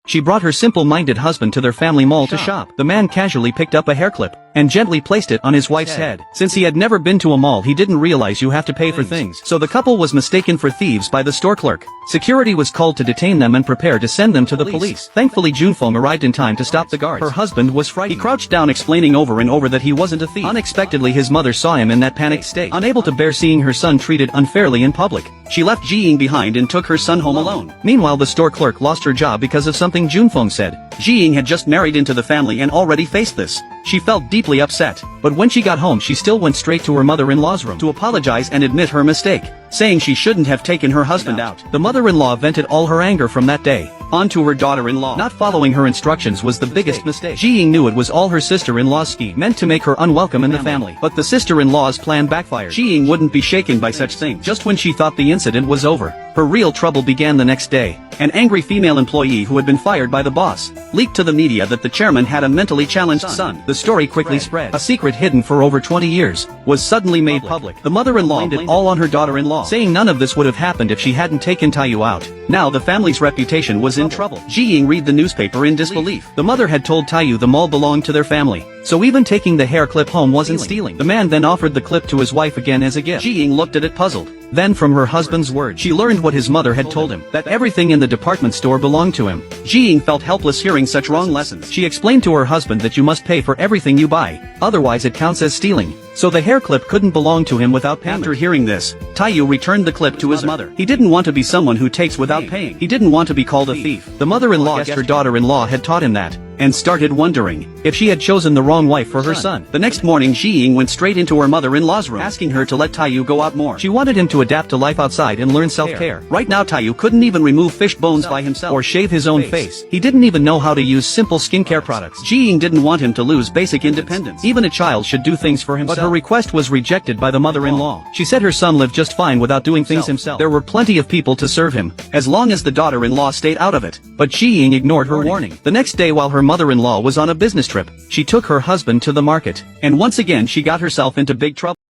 She brought her simple-minded husband to their family mall to shop. The man casually picked up a hair clip and gently placed it on his wife's head. Since he had never been to a mall, he didn't realize you have to pay for things. So the couple was mistaken for thieves by the store clerk. Security was called to detain them and prepare to send them to the police. Thankfully, Junfeng arrived in time to stop the guards. Her husband was frightened. He crouched down, explaining over and over that he wasn't a thief. Unexpectedly, his mother saw him in that panicked state. Unable to bear seeing her son treated unfairly in public, she left Ji Ying behind and took her son home alone. Meanwhile, the store clerk lost her job because of something Junfeng said. Ji Ying had just married into the family and already faced this. She felt deeply upset, but when she got home she still went straight to her mother-in-law's room to apologize and admit her mistake, saying she shouldn't have taken her husband out. The mother-in-law vented all her anger from that day onto her daughter-in-law. Not following her instructions was the biggest mistake. Ji Ying knew it was all her sister-in-law's scheme, meant to make her unwelcome in the family. But the sister-in-law's plan backfired. Ji Ying wouldn't be shaken by such things. Just when she thought the incident was over, her real trouble began the next day. An angry female employee who had been fired by the boss leaked to the media that the chairman had a mentally challenged son. The story quickly spread. A secret hidden for over 20 years was suddenly made public. The mother-in-law blamed it all on her daughter-in-law, saying none of this would have happened if she hadn't taken Taiyu out. Now the family's reputation was in trouble. Ji Ying read the newspaper in disbelief. The mother had told Taiyu the mall belonged to their family, so even taking the hair clip home wasn't stealing. The man then offered the clip to his wife again as a gift. Ji Ying looked at it puzzled. Then from her husband's words, she learned what his mother had told him, that everything in the department store belonged to him. Ji Ying felt helpless hearing such wrong lessons. She explained to her husband that you must pay for everything you buy, otherwise it counts as stealing. So the hair clip couldn't belong to him without payment. After hearing this, Taiyu returned the clip to his mother. He didn't want to be someone who takes without paying. He didn't want to be called a thief. The mother-in-law guessed her daughter-in-law had taught him that, and started wondering if she had chosen the wrong wife for her son. The next morning Ji Ying went straight into her mother-in-law's room, asking her to let Taiyu go out more. She wanted him to adapt to life outside and learn self-care. Right now Taiyu couldn't even remove fish bones by himself or shave his own face. He didn't even know how to use simple skincare products. Ji Ying didn't want him to lose basic independence. Even a child should do things for himself. But her request was rejected by the mother-in-law. She said her son lived just fine without doing things himself. There were plenty of people to serve him, as long as the daughter-in-law stayed out of it. But Ji Ying ignored her warning. The next day, while her mother-in-law was on a business trip, she took her husband to the market, and once again she got herself into big trouble.